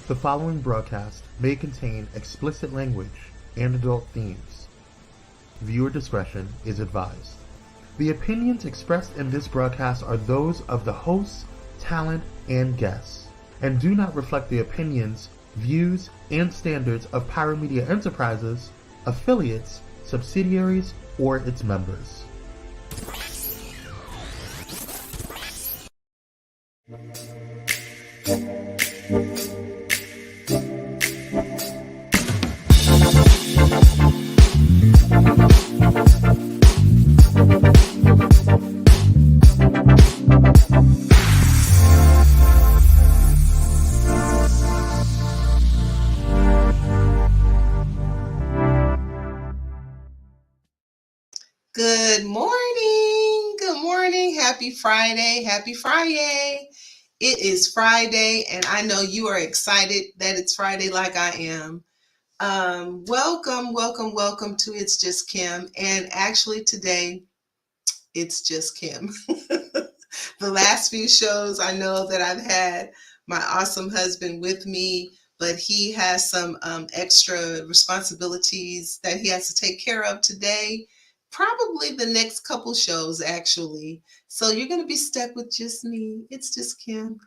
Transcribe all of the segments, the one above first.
The following broadcast may contain explicit language and adult themes. Viewer discretion is advised. The opinions expressed in this broadcast are those of the hosts, talent, and guests, and do not reflect the opinions, views, and standards of Pyro Media Enterprises, affiliates, subsidiaries, or its members. Good morning. Good morning. Happy Friday. Happy Friday. It is Friday, and I know you are excited that it's Friday like I am. Welcome to It's Just Kim. And actually today, it's just Kim. The last few shows, I know that I've had my awesome husband with me, but he has some extra responsibilities that he has to take care of today. Probably the next couple shows, actually. So you're going to be stuck with just me. It's just Kim.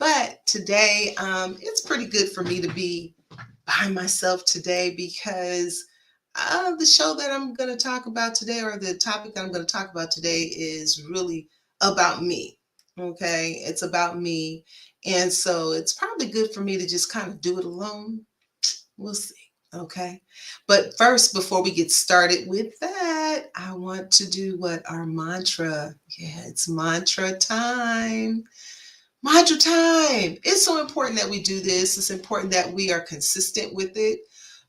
But today, it's pretty good for me to be by myself today because the show that I'm going to talk about today, or the topic that I'm going to talk about today, is really about me. Okay, it's about me. And so it's probably good for me to just kind of do it alone. We'll see. Okay. But first, before we get started with that, I want to do what our mantra. Yeah, it's mantra time. Mantra time. It's so important that we do this. It's important that we are consistent with it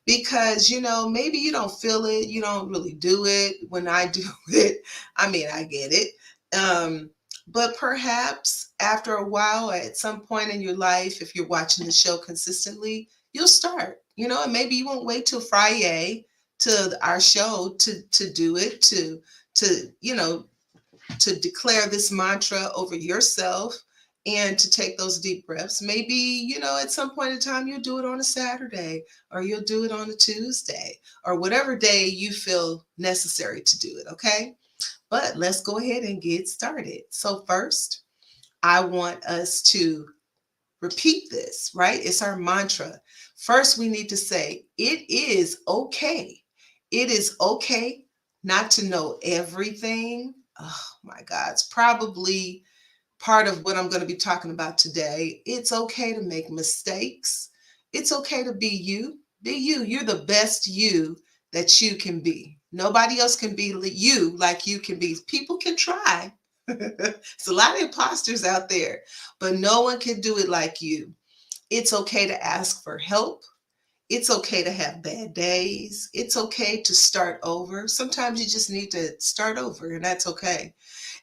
because, maybe you don't feel it. You don't really do it. When I do it, I mean, I get it. But perhaps after a while, at some point in your life, if you're watching the show consistently, you'll start, and maybe you won't wait till Friday to our show to do it, to declare this mantra over yourself and to take those deep breaths. Maybe, at some point in time, you'll do it on a Saturday, or you'll do it on a Tuesday, or whatever day you feel necessary to do it. Okay. But let's go ahead and get started. So first, I want us to repeat this, right? It's our mantra. First, we need to say, it is okay. It is okay not to know everything. Oh my God, it's probably part of what I'm going to be talking about today. It's okay to make mistakes. It's okay to be you. Be you. You're the best you that you can be. Nobody else can be you like you can be. People can try. There's a lot of imposters out there, but no one can do it like you. It's okay to ask for help. It's okay to have bad days. It's okay to start over. Sometimes you just need to start over, and that's okay.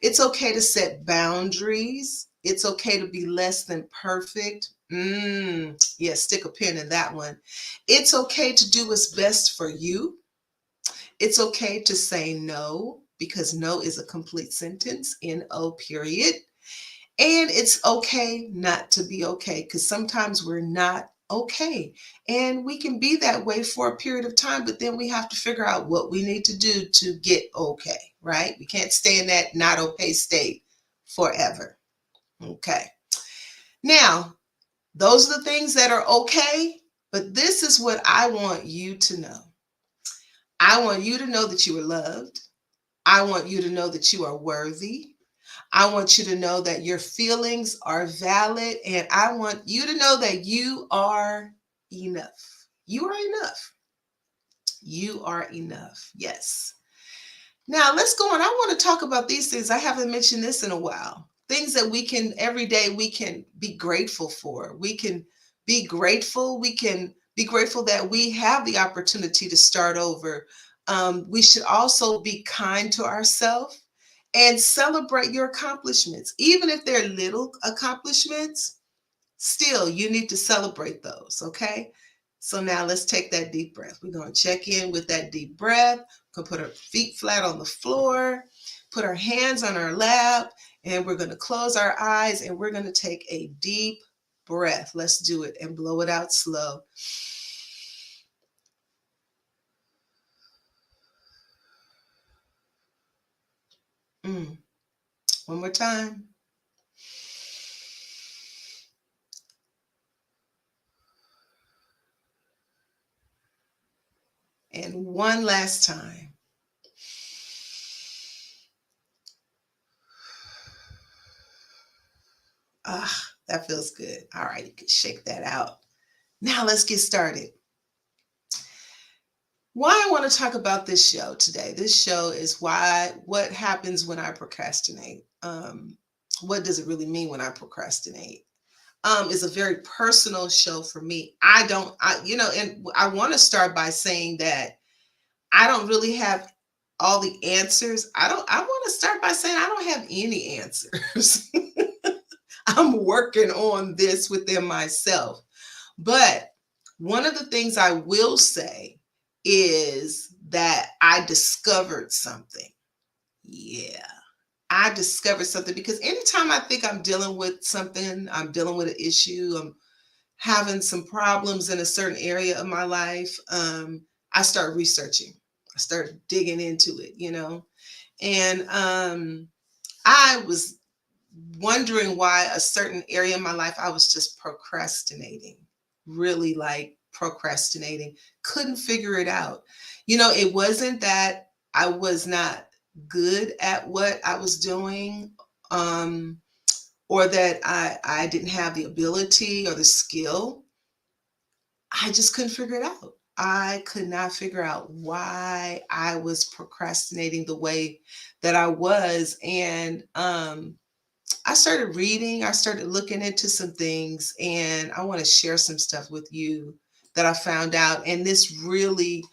It's okay to set boundaries. It's okay to be less than perfect. Yeah, stick a pin in that one. It's okay to do what's best for you. It's okay to say no, because no is a complete sentence, N-O period. And it's okay not to be okay, because sometimes we're not okay. And we can be that way for a period of time, but then we have to figure out what we need to do to get okay, right? We can't stay in that not okay state forever. Okay. Now, those are the things that are okay, but this is what I want you to know. I want you to know that you are loved. I want you to know that you are worthy. I want you to know that your feelings are valid, and I want you to know that you are enough. You are enough. You are enough. Yes. Now let's go on. I want to talk about these things. I haven't mentioned this in a while. Things that we can, every day, we can be grateful for. We can be grateful. We can be grateful that we have the opportunity to start over. We should also be kind to ourselves and celebrate your accomplishments. Even if they're little accomplishments, still you need to celebrate those, okay? So now let's take that deep breath. We're going to check in with that deep breath. We're going to put our feet flat on the floor, put our hands on our lap, and we're going to close our eyes, and we're going to take a deep breath. Let's do it and blow it out slow. One more time. And one last time. Ah, that feels good. All right, you can shake that out. Now let's get started. Why I want to talk about this show today. This show is what happens when I procrastinate. What does it really mean when I procrastinate? Is a very personal show for me. And I want to start by saying that I don't really have all the answers. I want to start by saying I don't have any answers. I'm working on this within myself. But one of the things I will say is that I discovered something. Yeah. I discovered something because anytime I think I'm dealing with something, I'm dealing with an issue, I'm having some problems in a certain area of my life, I start researching. I start digging into it, And I was wondering why a certain area in my life I was just procrastinating, really like procrastinating, couldn't figure it out. It wasn't that I was not good at what I was doing, or that I didn't have the ability or the skill. I just couldn't figure it out. I could not figure out why I was procrastinating the way that I was. And I started reading, I started looking into some things, and I want to share some stuff with you that I found out. And this really,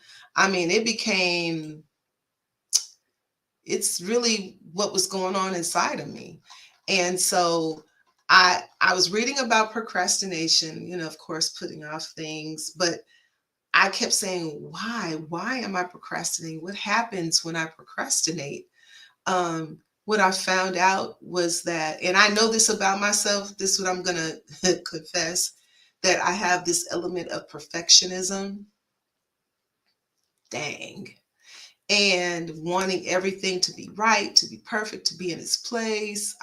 it's really what was going on inside of me. And so I was reading about procrastination, of course, putting off things, but I kept saying, why am I procrastinating? What happens when I procrastinate? What I found out was that, and I know this about myself, this is what I'm going to confess, that I have this element of perfectionism. Dang. And wanting everything to be right, to be perfect, to be in its place.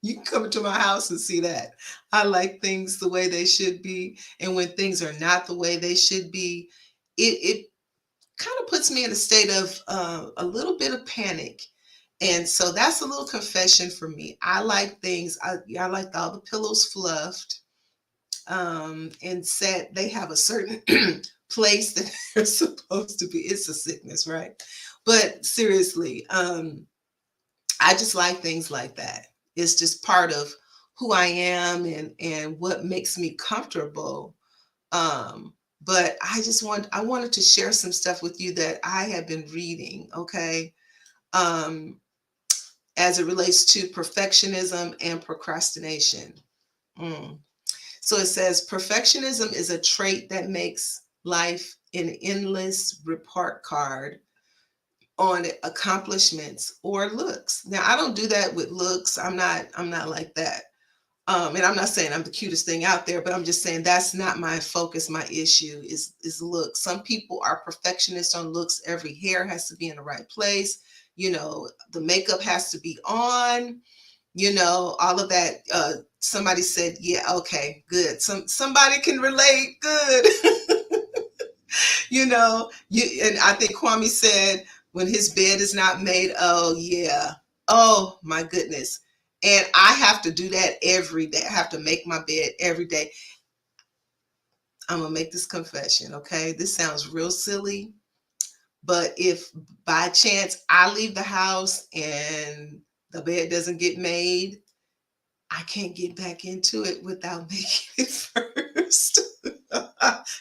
You can come into my house and see that. I like things the way they should be. And when things are not the way they should be, it kind of puts me in a state of a little bit of panic. And so that's a little confession for me. I like things, I like all the pillows fluffed, and set. They have a certain place that they're supposed to be. It's a sickness, right? But seriously, I just like things like that. It's just part of who I am and what makes me comfortable. But I wanted to share some stuff with you that I have been reading, okay? As it relates to perfectionism and procrastination. So it says perfectionism is a trait that makes life an endless report card on accomplishments or looks. Now I don't do that with looks. I'm not like that. And I'm not saying I'm the cutest thing out there, but I'm just saying that's not my focus. My issue is looks. Some people are perfectionists on looks. Every hair has to be in the right place. The makeup has to be on. All of that. Somebody said, yeah, okay, good. Somebody can relate. Good. And I think Kwame said when his bed is not made, oh yeah. Oh my goodness. And I have to do that every day. I have to make my bed every day. I'm going to make this confession, okay? This sounds real silly, but if by chance I leave the house and the bed doesn't get made, I can't get back into it without making it first.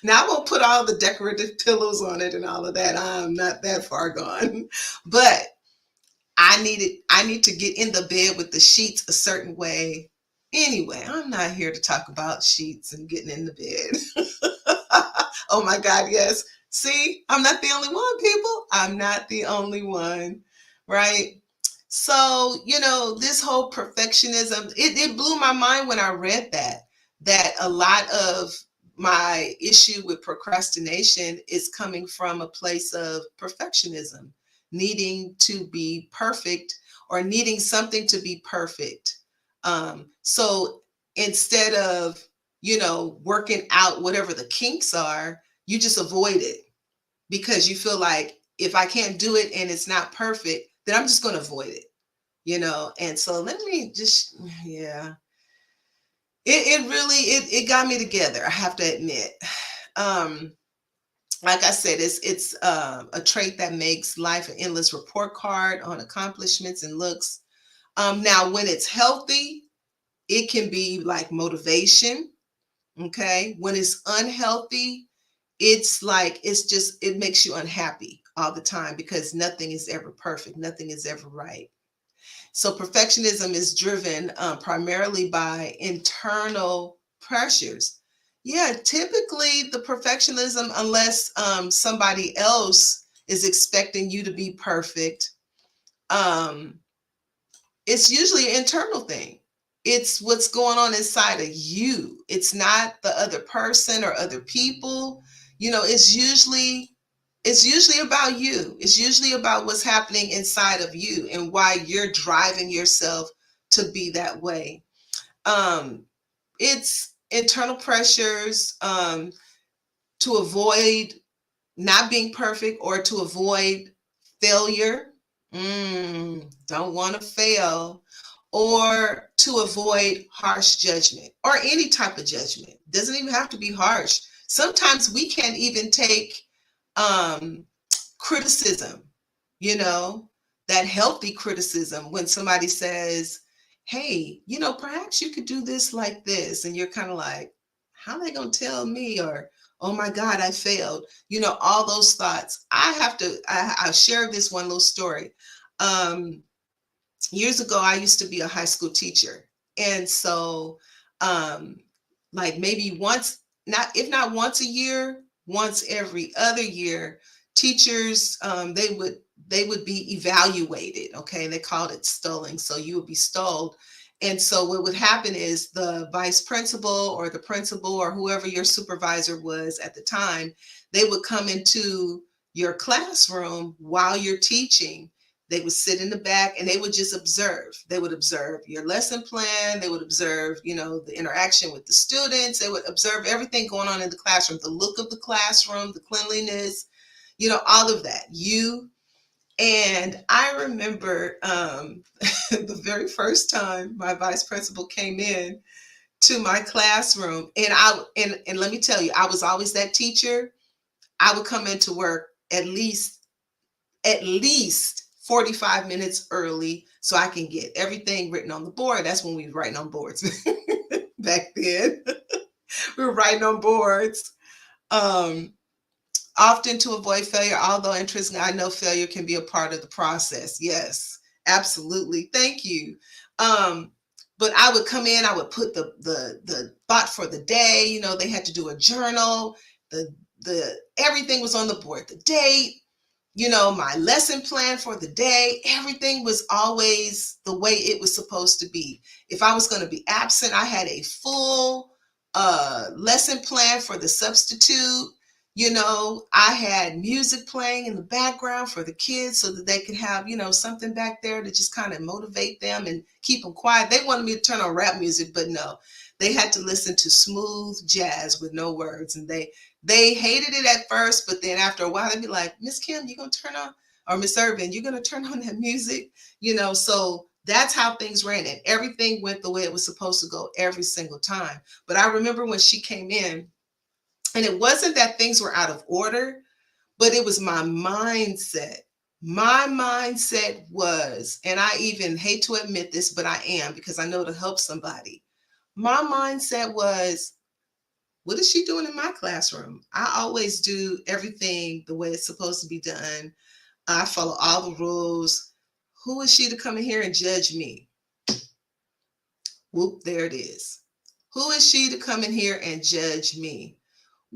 Now I won't put all the decorative pillows on it and all of that. I'm not that far gone. But I need to get in the bed with the sheets a certain way. Anyway, I'm not here to talk about sheets and getting in the bed. Oh my God, yes. See, I'm not the only one, people. I'm not the only one, right? So, this whole perfectionism, it blew my mind when I read that a lot of my issue with procrastination is coming from a place of perfectionism, needing to be perfect or needing something to be perfect. So instead of, working out whatever the kinks are, you just avoid it because you feel like if I can't do it and it's not perfect, then I'm just going to avoid it. And so let me just, yeah, it really, it got me together, I have to admit. um like I said, it's a trait that makes life an endless report card on accomplishments and looks. Now when it's healthy, it can be like motivation. Okay, when it's unhealthy, it's like it makes you unhappy all the time because nothing is ever perfect, nothing is ever right. So perfectionism is driven primarily by internal pressures. Yeah, typically the perfectionism, unless somebody else is expecting you to be perfect, um, it's usually an internal thing. It's what's going on inside of you. It's not the other person or other people. It's usually about you. It's usually about what's happening inside of you and why you're driving yourself to be that way. Um, it's internal pressures to avoid not being perfect or to avoid failure. Don't want to fail. Or to avoid harsh judgment or any type of judgment. Doesn't even have to be harsh. Sometimes we can't even take um, criticism, you know, that healthy criticism when somebody says, hey, perhaps you could do this like this. And you're kind of like, how are they going to tell me? Or, oh my God, I failed. All those thoughts. I'll share this one little story. Um, Years ago, I used to be a high school teacher. And so, um, like maybe once, not if not once a year, once every other year, teachers they would be evaluated. Okay, they called it stolling. So you would be stoled. And so what would happen is the vice principal or the principal or whoever your supervisor was at the time, they would come into your classroom while you're teaching. They would sit in the back and they would just observe. They would observe your lesson plan. They would observe, the interaction with the students. They would observe everything going on in the classroom, the look of the classroom, the cleanliness, all of that. And I remember the very first time my vice principal came in to my classroom, and let me tell you, I was always that teacher. I would come into work at least 45 minutes early so I can get everything written on the board. That's when we were writing on boards back then. We were writing on boards. Um, Often to avoid failure, although interesting, I know failure can be a part of the process. Yes, absolutely. Thank you. Um, but I would come in, I would put the thought for the day. They had to do a journal. The everything was on the board. The date, my lesson plan for the day, everything was always the way it was supposed to be. If I was going to be absent, I had a full lesson plan for the substitute. I had music playing in the background for the kids so that they could have, something back there to just kind of motivate them and keep them quiet. They wanted me to turn on rap music, but no, they had to listen to smooth jazz with no words. And they hated it at first, but then after a while, they'd be like, Miss Kim, you gonna turn on, or Miss Irvin, you gonna turn on that music? So that's how things ran. And everything went the way it was supposed to go every single time. But I remember when she came in, and it wasn't that things were out of order, but it was my mindset. My mindset was, and I even hate to admit this, but I am because I know it'll help somebody. My mindset was, what is she doing in my classroom? I always do everything the way it's supposed to be done. I follow all the rules. Who is she to come in here and judge me? Whoop, there it is. Who is she to come in here and judge me?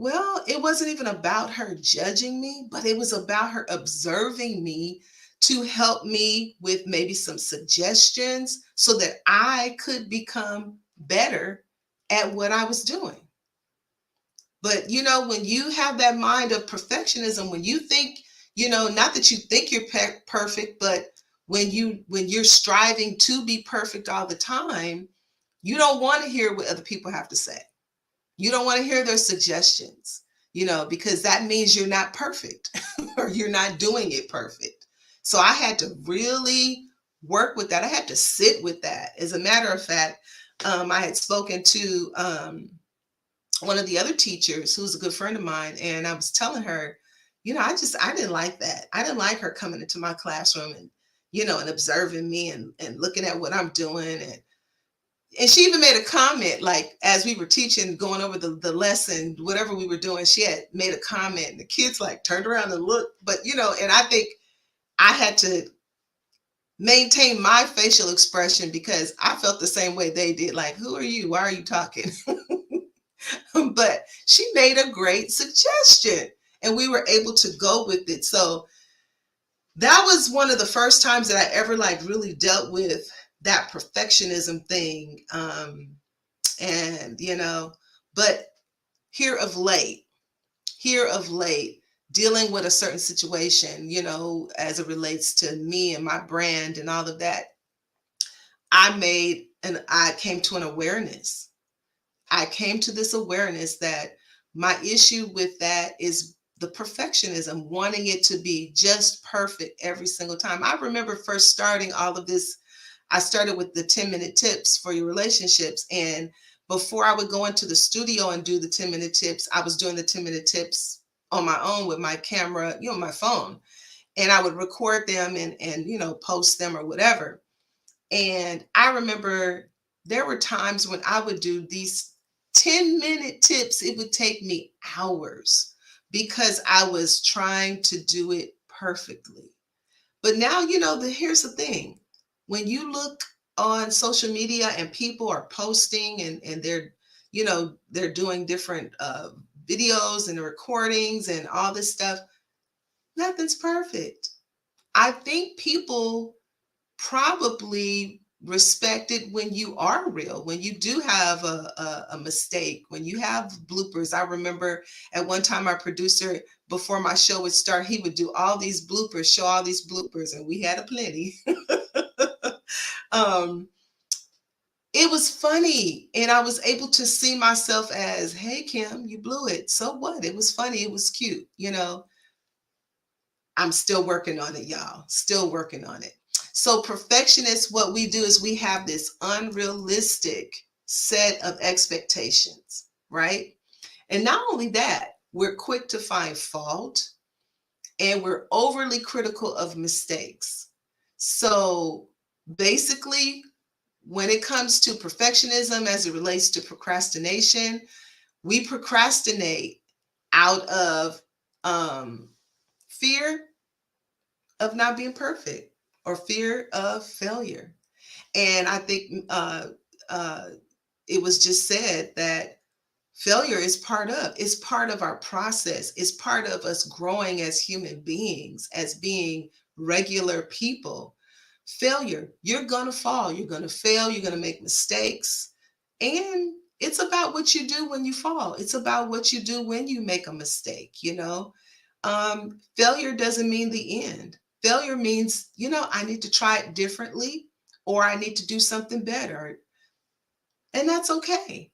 Well, it wasn't even about her judging me, but it was about her observing me to help me with maybe some suggestions so that I could become better at what I was doing. But when you have that mind of perfectionism, when you think, not that you think you're perfect, but when you're striving to be perfect all the time, you don't want to hear what other people have to say. You don't want to hear their suggestions, because that means you're not perfect or you're not doing it perfect. So I had to really work with that. I had to sit with that. As a matter of fact, I had spoken to one of the other teachers who's a good friend of mine, and I was telling her, I didn't like that. I didn't like her coming into my classroom and and observing me and looking at what I'm doing, and she even made a comment, like as we were teaching, going over the lesson, whatever we were doing, she had made a comment, and the kids like turned around and looked, but and I think I had to maintain my facial expression because I felt the same way they did, like, who are you? Why are you talking? But she made a great suggestion and we were able to go with it. So that was one of the first times that I ever like really dealt with that perfectionism thing. And but here of late, dealing with a certain situation, as it relates to me and my brand and all of that, I came to an awareness. I came to this awareness that my issue with that is the perfectionism, wanting it to be just perfect every single time. I remember first starting all of this. I started with the 10-minute tips for your relationships. And before I would go into the studio and do the 10-minute tips, I was doing the 10-minute tips on my own with my camera, my phone. And I would record them and post them or whatever. And I remember there were times when I would do these 10-minute tips. It would take me hours because I was trying to do it perfectly. But now, here's the thing. When you look on social media and people are posting and they're doing different videos and recordings and all this stuff, nothing's perfect. I think people probably respect it when you are real, when you do have a mistake, when you have bloopers. I remember at one time our producer, before my show would start, he would do all these bloopers, show all these bloopers, and we had a plenty. It was funny, and I was able to see myself as, hey, Kim, you blew it. So what? It was funny. It was cute. I'm still working on it, y'all. Still working on it. So perfectionists, what we do is we have this unrealistic set of expectations, right? And not only that, we're quick to find fault and we're overly critical of mistakes. So basically, when it comes to perfectionism as it relates to procrastination, we procrastinate out of fear of not being perfect or fear of failure. And I think it was just said that failure is part of our process. It's part of us growing as human beings, as being regular people. Failure, you're going to fall, you're going to fail, you're going to make mistakes. And it's about what you do when you fall. It's about what you do when you make a mistake, Failure doesn't mean the end. Failure means, I need to try it differently or I need to do something better. And that's okay.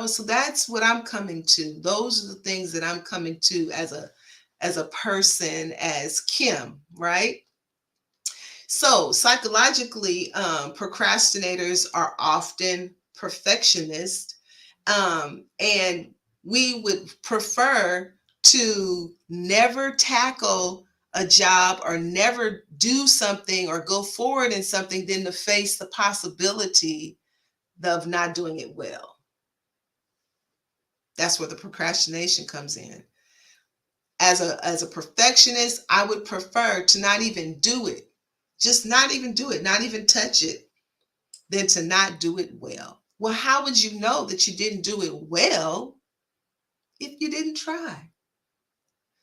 So that's what I'm coming to. Those are the things that I'm coming to as a person, as Kim, right? So psychologically, procrastinators are often perfectionists, and we would prefer to never tackle a job or never do something or go forward in something than to face the possibility of not doing it well. That's where the procrastination comes in. As a perfectionist, I would prefer to not even do it. Just not even do it, not even touch it, than to not do it well. Well, how would you know that you didn't do it well if you didn't try?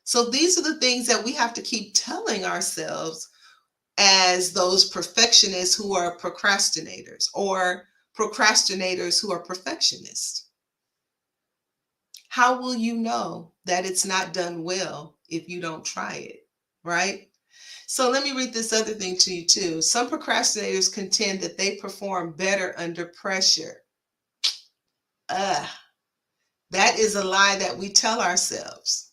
So these are the things that we have to keep telling ourselves as those perfectionists who are procrastinators, or procrastinators who are perfectionists? How will you know that it's not done well if you don't try it, right? So let me read this other thing to you too. Some procrastinators contend that they perform better under pressure. Ugh, that is a lie that we tell ourselves,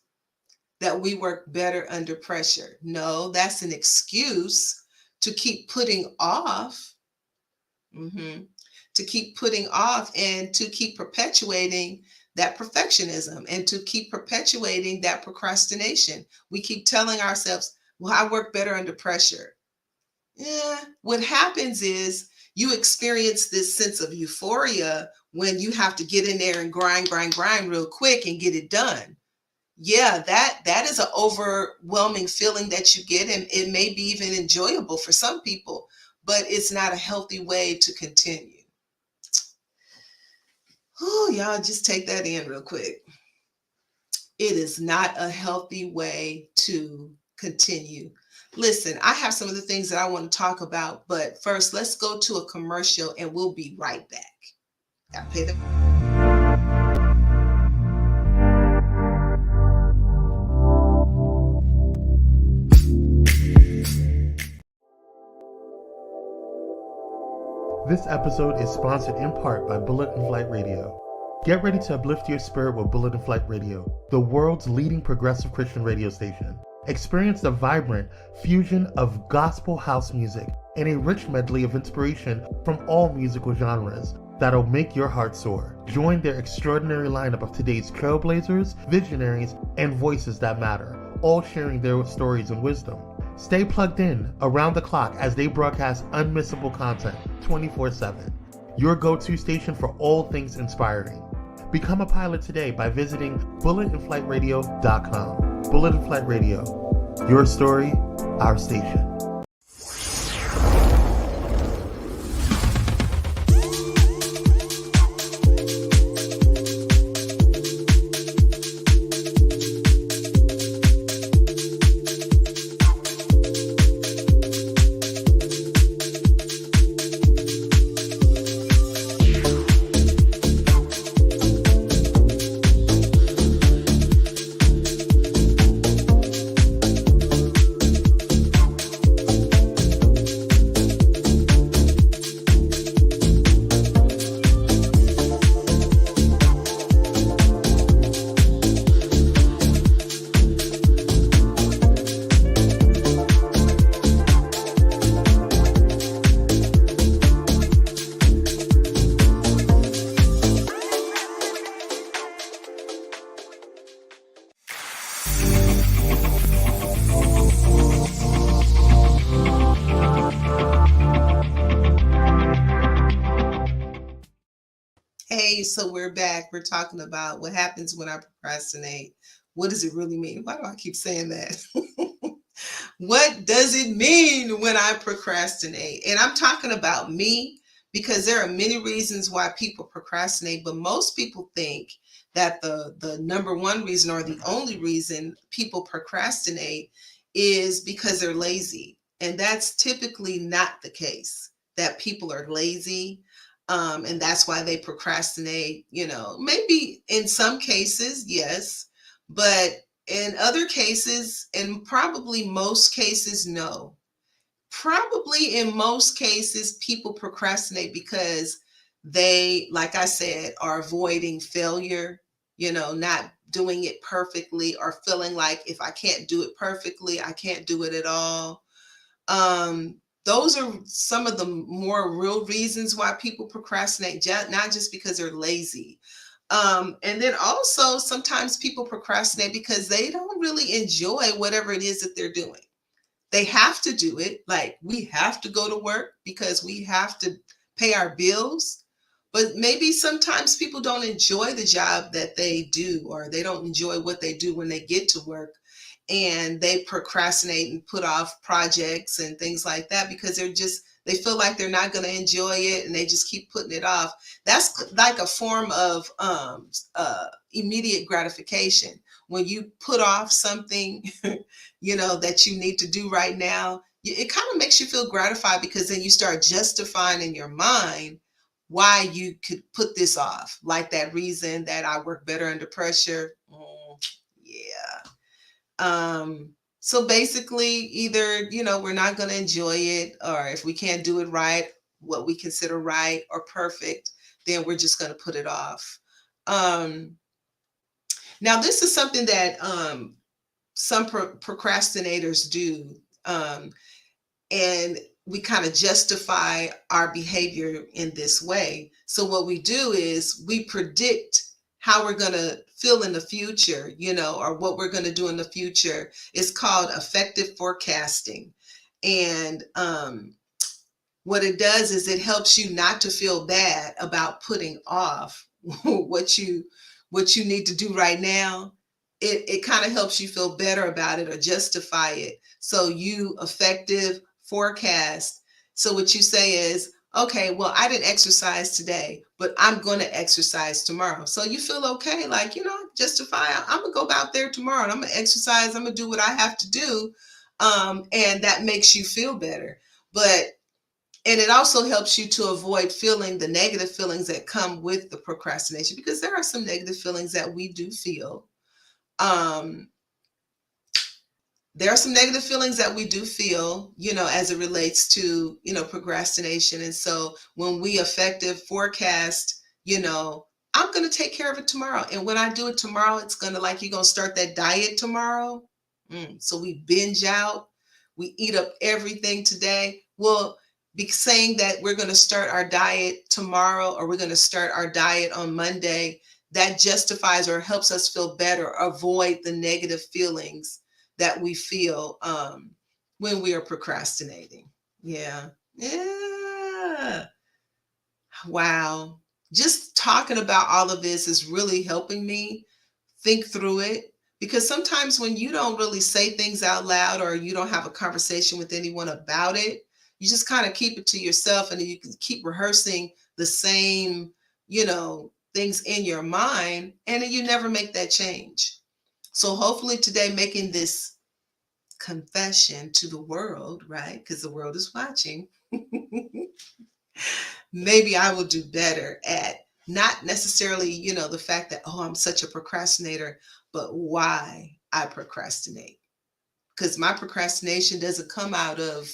that we work better under pressure. No, that's an excuse to keep putting off, mhm, to keep putting off, and to keep perpetuating that perfectionism, and to keep perpetuating that procrastination. We keep telling ourselves, well, I work better under pressure. Yeah, what happens is you experience this sense of euphoria when you have to get in there and grind real quick and get it done. Yeah, that is an overwhelming feeling that you get, and it may be even enjoyable for some people, but it's not a healthy way to continue. Oh, y'all just take that in real quick. It is not a healthy way to continue. Listen, I have some of the things that I want to talk about, but first, let's go to a commercial and we'll be right back. I pay the This episode is sponsored in part by Bullet and Flight Radio. Get ready to uplift your spirit with Bullet and Flight Radio, the world's leading progressive Christian radio station. Experience the vibrant fusion of gospel house music and a rich medley of inspiration from all musical genres that'll make your heart soar. Join their extraordinary lineup of today's trailblazers, visionaries, and voices that matter, all sharing their stories and wisdom. Stay plugged in around the clock as they broadcast unmissable content 24/7. Your go-to station for all things inspiring. Become a pilot today by visiting bulletandflightradio.com. Bullet and Flight Radio. Your story, our station. Hey, so we're back. We're talking about what happens when I procrastinate. What does it really mean? Why do I keep saying that? What does it mean when I procrastinate? And I'm talking about me, because there are many reasons why people procrastinate, but most people think that the number one reason, or the only reason people procrastinate, is because they're lazy. And that's typically not the case, that people are lazy. And that's why they procrastinate. Maybe in some cases, yes, but in other cases, and probably most cases, no. Probably in most cases, people procrastinate because they, like I said, are avoiding failure, not doing it perfectly, or feeling like if I can't do it perfectly, I can't do it at all. Those are some of the more real reasons why people procrastinate, not just because they're lazy. And then also sometimes people procrastinate because they don't really enjoy whatever it is that they're doing. They have to do it. Like, we have to go to work because we have to pay our bills. But maybe sometimes people don't enjoy the job that they do, or they don't enjoy what they do when they get to work. And they procrastinate and put off projects and things like that because they feel like they're not going to enjoy it, and they just keep putting it off. That's like a form of immediate gratification. When you put off something, that you need to do right now, it kind of makes you feel gratified, because then you start justifying in your mind why you could put this off. Like that reason that I work better under pressure. Yeah. So basically, either, we're not going to enjoy it, or if we can't do it right, what we consider right or perfect, then we're just going to put it off. Now, this is something that some procrastinators do. And we kind of justify our behavior in this way. So what we do is we predict how we're going to feel in the future, or what we're going to do in the future. It's called effective forecasting. And what it does is it helps you not to feel bad about putting off what you need to do right now. It kind of helps you feel better about it or justify it. So you effective forecast. So what you say is, okay, well, I didn't exercise today, but I'm going to exercise tomorrow. So you feel okay, like, justify, I'm going to go out there tomorrow and I'm going to exercise. I'm going to do what I have to do. And that makes you feel better. And it also helps you to avoid feeling the negative feelings that come with the procrastination, because there are some negative feelings that we do feel. There are some negative feelings that we do feel, as it relates to, procrastination. And so when we effective forecast, I'm going to take care of it tomorrow. And when I do it tomorrow, it's going to, like, you're going to start that diet tomorrow. So we binge out, we eat up everything today. Well, be saying that we're going to start our diet tomorrow, or we're going to start our diet on Monday, that justifies or helps us feel better, avoid the negative feelings that we feel when we are procrastinating. Yeah. Wow. Just talking about all of this is really helping me think through it, because sometimes when you don't really say things out loud, or you don't have a conversation with anyone about it, you just kind of keep it to yourself, and you can keep rehearsing the same, things in your mind, and then you never make that change. So hopefully today, making this confession to the world, right? Because the world is watching. Maybe I will do better at not necessarily, the fact that, oh, I'm such a procrastinator, but why I procrastinate. Because my procrastination doesn't come out of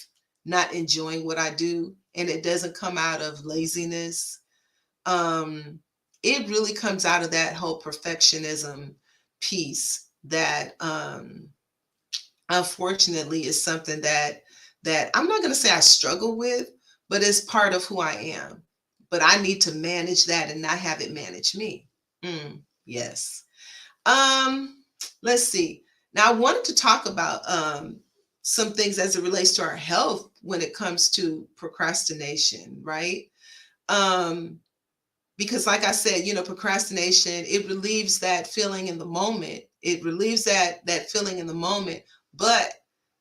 not enjoying what I do, and it doesn't come out of laziness. It really comes out of that whole perfectionism piece that unfortunately is something that I'm not going to say I struggle with, but it's part of who I am. But I need to manage that and not have it manage me. Yes. Let's see. Now I wanted to talk about some things as it relates to our health when it comes to procrastination, right? Because like I said, procrastination, it relieves that feeling in the moment. It relieves that feeling in the moment, but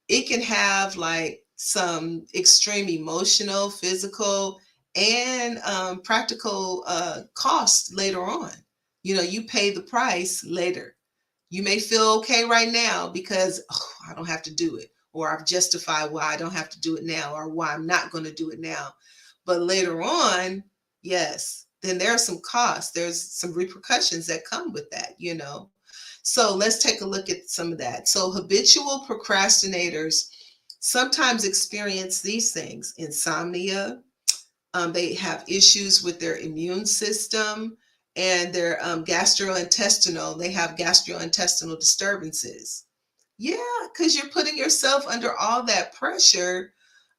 it can have like some extreme emotional, physical, and practical cost later on. You pay the price later. You may feel okay right now because, oh, I don't have to do it, or I've justified why I don't have to do it now, or why I'm not going to do it now. But later on, yes, then there are some costs. There's some repercussions that come with that. So let's take a look at some of that. So habitual procrastinators sometimes experience these things: insomnia. They have issues with their immune system and their gastrointestinal. They have gastrointestinal disturbances. Yeah, because you're putting yourself under all that pressure.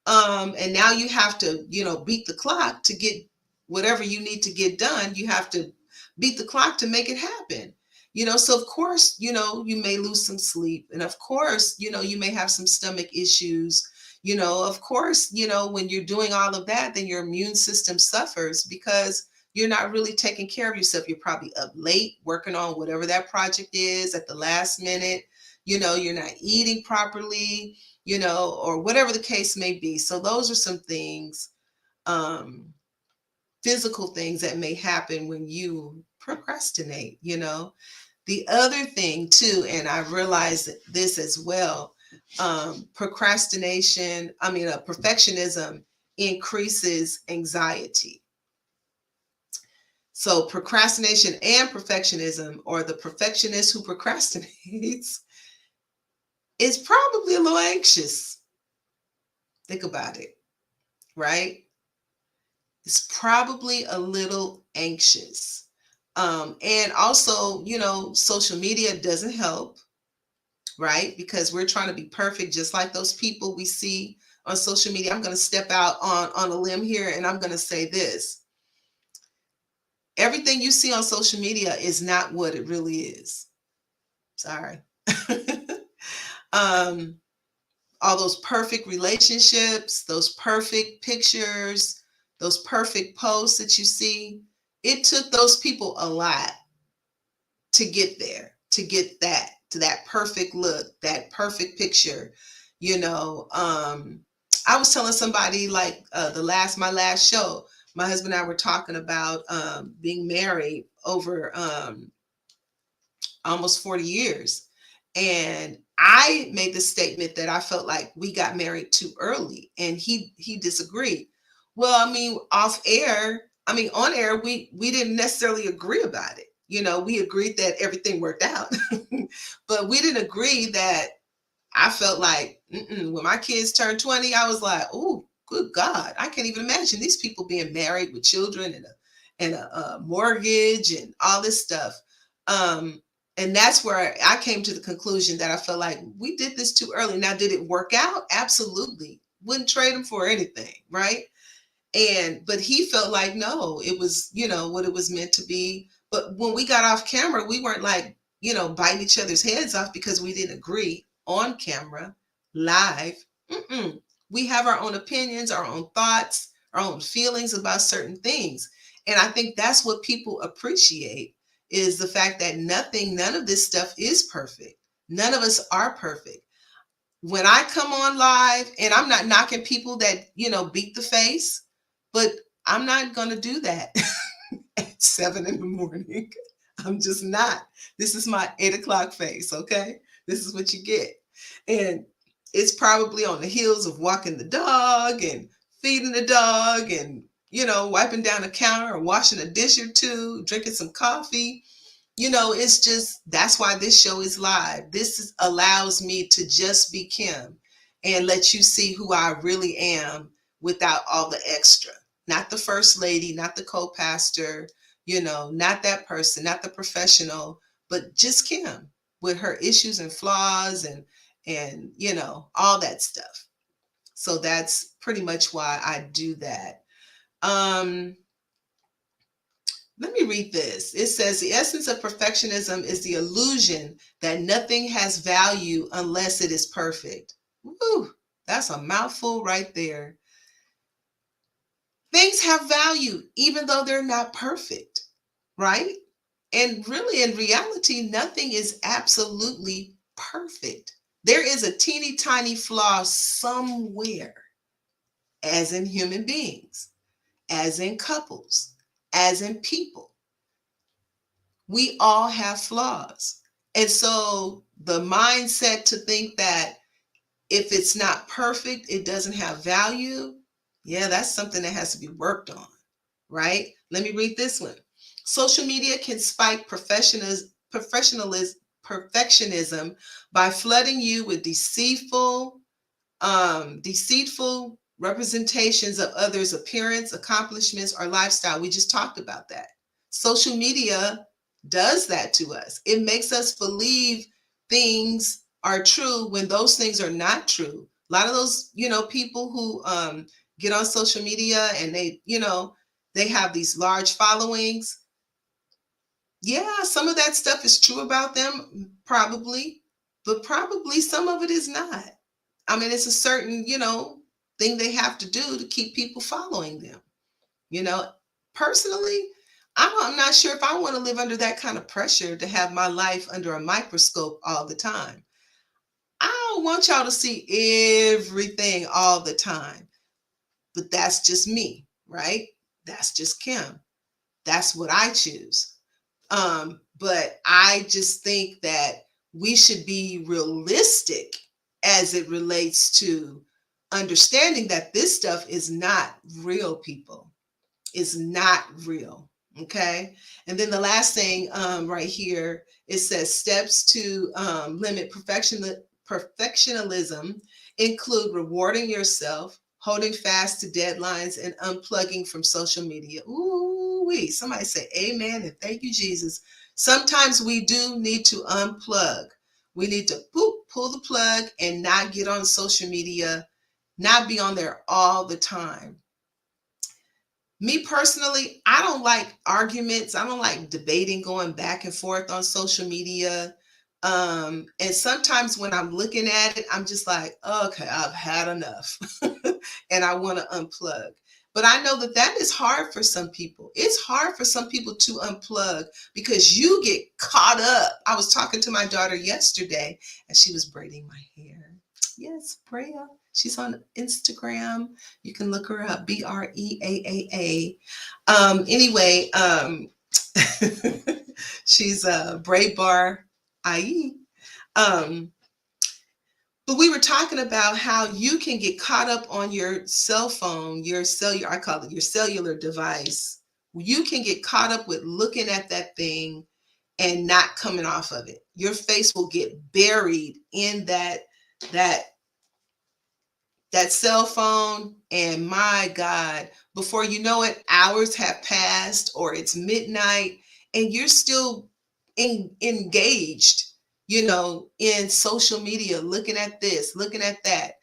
And now you have to, beat the clock to get whatever you need to get done. You have to beat the clock to make it happen. So of course, you may lose some sleep. And of course, you may have some stomach issues. Of course, when you're doing all of that, then your immune system suffers because you're not really taking care of yourself. You're probably up late working on whatever that project is at the last minute. You're not eating properly, or whatever the case may be. So those are some things, physical things that may happen when you procrastinate. The other thing too, and I realized this as well, Perfectionism increases anxiety. So procrastination and perfectionism, or the perfectionist who procrastinates, is probably a little anxious. Think about it, right? It's probably a little anxious. And also, social media doesn't help, right? Because we're trying to be perfect, just like those people we see on social media. I'm going to step out on a limb here, and I'm going to say this. Everything you see on social media is not what it really is. Sorry. um, all those perfect relationships, those perfect pictures, those perfect posts that you see, it took those people a lot to get there, to get that, to that perfect look, that perfect picture. I was telling somebody, like, my last show, my husband and I were talking about being married over almost 40 years. And I made the statement that I felt like we got married too early, and he disagreed. Well, on air, we didn't necessarily agree about it. We agreed that everything worked out, but we didn't agree that I felt like, when my kids turned 20, I was like, oh, good God, I can't even imagine these people being married with children and a mortgage and all this stuff. And that's where I came to the conclusion that I felt like we did this too early. Now, did it work out? Absolutely. Wouldn't trade them for anything, right? But he felt like, no, it was, what it was meant to be. But when we got off camera, we weren't like, biting each other's heads off because we didn't agree on camera, live. Mm-mm. We have our own opinions, our own thoughts, our own feelings about certain things. And I think that's what people appreciate, is the fact that none of this stuff is perfect. None of us are perfect. When I come on live, and I'm not knocking people that, beat the face, but I'm not going to do that at 7 in the morning. I'm just not. This is my 8 o'clock face, okay? This is what you get. And it's probably on the heels of walking the dog and feeding the dog and, wiping down the counter or washing a dish or two, drinking some coffee. It's just, that's why this show is live. Allows me to just be Kim and let you see who I really am without all the extra. Not the first lady, not the co-pastor, not that person, not the professional, but just Kim with her issues and flaws and all that stuff. So that's pretty much why I do that. Let me read this. It says, the essence of perfectionism is the illusion that nothing has value unless it is perfect. Woo, that's a mouthful right there. Things have value even though they're not perfect, right? And really, in reality, nothing is absolutely perfect. There is a teeny tiny flaw somewhere, as in human beings, as in couples, as in people. We all have flaws. And so the mindset to think that if it's not perfect, it doesn't have value, yeah, that's something that has to be worked on, right? Let me read this one. Social media can spike perfectionism by flooding you with deceitful representations of others' appearance, accomplishments, or lifestyle. We just talked about that. Social media does that to us. It makes us believe things are true when those things are not true. A lot of those, people who get on social media and they have these large followings. Yeah, some of that stuff is true about them, probably, but probably some of it is not. I mean, it's a certain, thing they have to do to keep people following them. Personally, I'm not sure if I want to live under that kind of pressure to have my life under a microscope all the time. I don't want y'all to see everything all the time, but that's just me, right? That's just Kim. That's what I choose. But I just think that we should be realistic as it relates to understanding that this stuff is not real, people. Is not real. Okay. And then the last thing right here, it says steps to limit perfectionism include rewarding yourself, holding fast to deadlines, and unplugging from social media. Ooh, wee. Somebody say amen and thank you, Jesus. Sometimes we do need to unplug. We need to pull the plug and not get on social media, not be on there all the time. Me personally, I don't like arguments. I don't like debating, going back and forth on social media. And sometimes when I'm looking at it, I'm just like, okay, I've had enough. And I want to unplug. But I know that that is hard for some people. It's hard for some people to unplug because you get caught up. I was talking to my daughter yesterday and she was braiding my hair. Yes, Brea. She's on Instagram. You can look her up, Breaaa. Anyway, she's a braid bar IE. But we were talking about how you can get caught up on your cell phone, your cellular, I call it your cellular device. You can get caught up with looking at that thing and not coming off of it. Your face will get buried in that cell phone, and my God, before you know it, hours have passed or it's midnight and you're still engaged, in social media, looking at this, looking at that,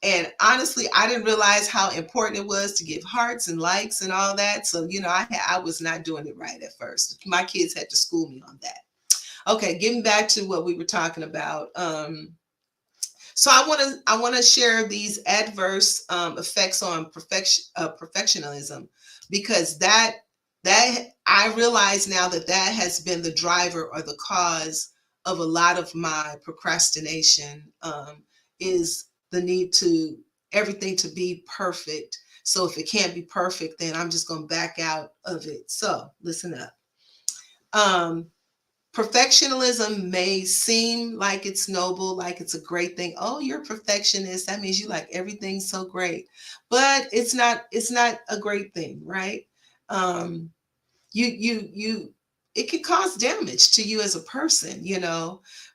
and honestly, I didn't realize how important it was to give hearts and likes and all that. So, I was not doing it right at first. My kids had to school me on that. Okay, getting back to what we were talking about. So I want to share these adverse effects on perfectionism, because that I realize now that has been the driver or the cause of a lot of my procrastination, is the need to everything to be perfect. So if it can't be perfect, then I'm just going to back out of it. So listen up. Perfectionism may seem like it's noble, like it's a great thing. Oh, you're a perfectionist. That means you like everything so great. But it's not a great thing, right? You it could cause damage to you as a person,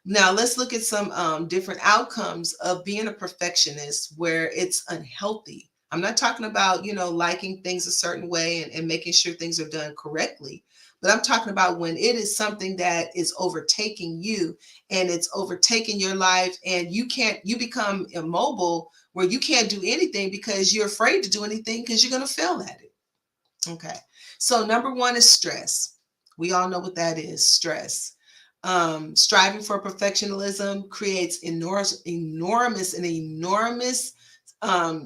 Now let's look at some different outcomes of being a perfectionist where it's unhealthy. I'm not talking about, liking things a certain way and making sure things are done correctly. But I'm talking about when it is something that is overtaking you and it's overtaking your life, and you become immobile where you can't do anything because you're afraid to do anything because you're going to fail at it. Okay. So number one is stress. We all know what that is, stress. Striving for perfectionism creates enormous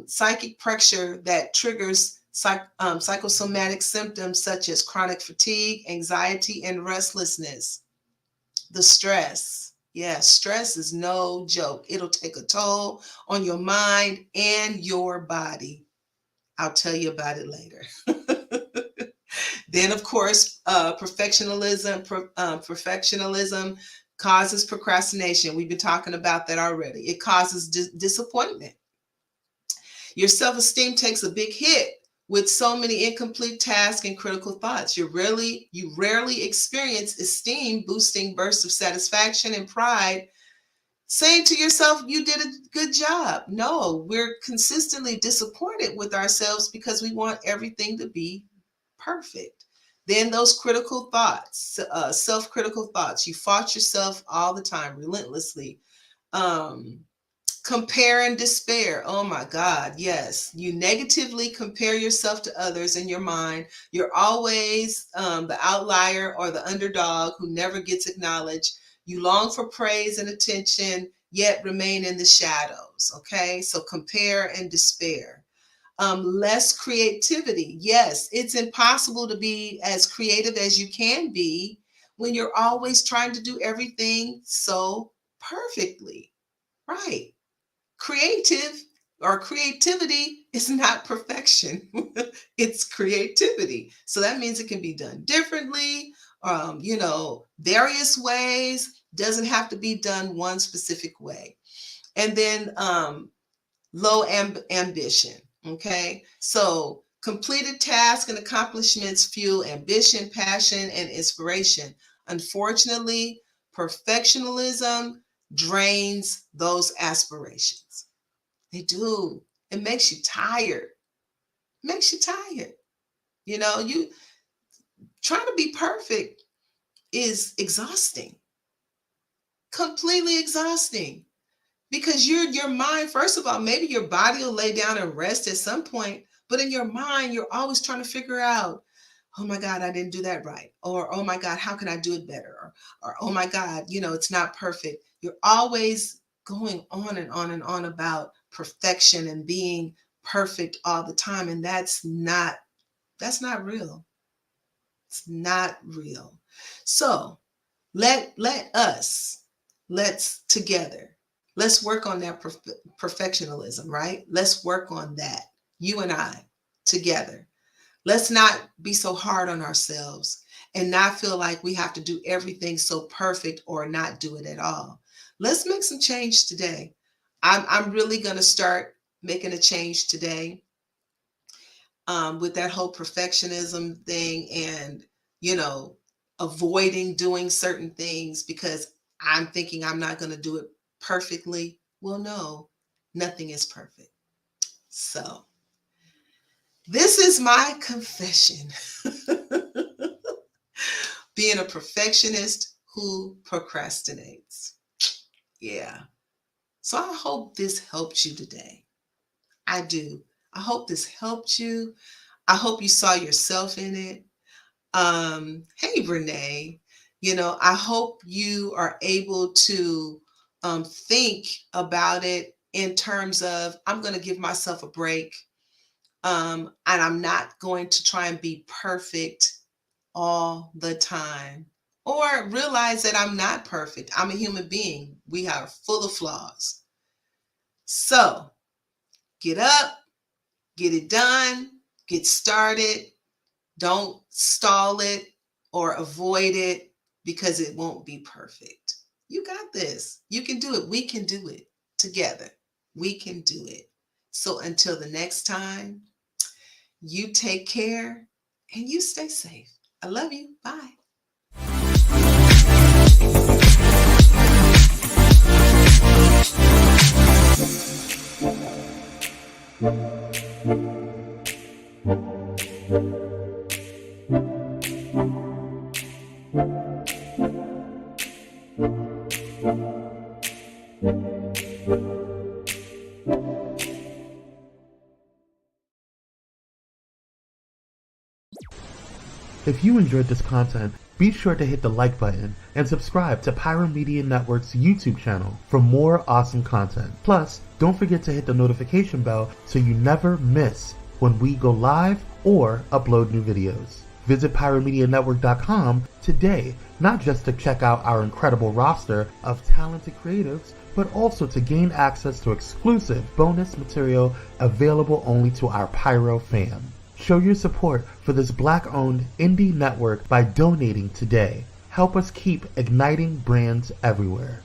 psychic pressure that triggers psychosomatic symptoms such as chronic fatigue, anxiety, and restlessness. The stress. Yeah, stress is no joke. It'll take a toll on your mind and your body. I'll tell you about it later. Then, of course, perfectionism causes procrastination. We've been talking about that already. It causes disappointment. Your self-esteem takes a big hit with so many incomplete tasks and critical thoughts. You rarely experience esteem boosting bursts of satisfaction and pride, saying to yourself, you did a good job. No, we're consistently disappointed with ourselves because we want everything to be perfect. Then those critical thoughts, self-critical thoughts, you fought yourself all the time, relentlessly. Compare and despair. Oh my God, yes. You negatively compare yourself to others in your mind. You're always the outlier or the underdog who never gets acknowledged. You long for praise and attention, yet remain in the shadows. Okay, so compare and despair. Less creativity. Yes, it's impossible to be as creative as you can be when you're always trying to do everything so perfectly. Right. Creativity is not perfection. It's creativity. So that means it can be done differently, various ways. Doesn't have to be done one specific way. And then low ambition. Okay. So completed tasks and accomplishments fuel ambition, passion, and inspiration. Unfortunately, perfectionism drains those aspirations. They do. It makes you tired. Makes you tired. You trying to be perfect is exhausting. Completely exhausting. Because your mind, first of all, maybe your body will lay down and rest at some point, but in your mind, you're always trying to figure out, oh my God, I didn't do that right. Or, oh my God, how can I do it better? Or oh my God, it's not perfect. You're always going on and on and on about perfection and being perfect all the time. And that's not real. It's not real. So let's together, let's work on that perfectionism, right? Let's work on that. You and I together. Let's not be so hard on ourselves and not feel like we have to do everything so perfect or not do it at all. Let's make some change today. I'm really going to start making a change today with that whole perfectionism thing and, avoiding doing certain things because I'm thinking I'm not going to do it perfectly. Well, no, nothing is perfect. So this is my confession. Being a perfectionist who procrastinates. Yeah. So I hope this helped you today. I do. I hope this helped you. I hope you saw yourself in it. Hey, Renee, I hope you are able to think about it in terms of, I'm going to give myself a break. And I'm not going to try and be perfect all the time, or realize that I'm not perfect. I'm a human being. We are full of flaws. So get up, get it done, get started. Don't stall it or avoid it because it won't be perfect. You got this. You can do it. We can do it together. We can do it. So until the next time, you take care and you stay safe. I love you. Bye. If you enjoyed this content, be sure to hit the like button and subscribe to Pyro Media Network's YouTube channel for more awesome content. Plus, don't forget to hit the notification bell so you never miss when we go live or upload new videos. Visit pyromedianetwork.com today, not just to check out our incredible roster of talented creatives, but also to gain access to exclusive bonus material available only to our Pyro fam. Show your support for this Black-owned indie network by donating today. Help us keep igniting brands everywhere.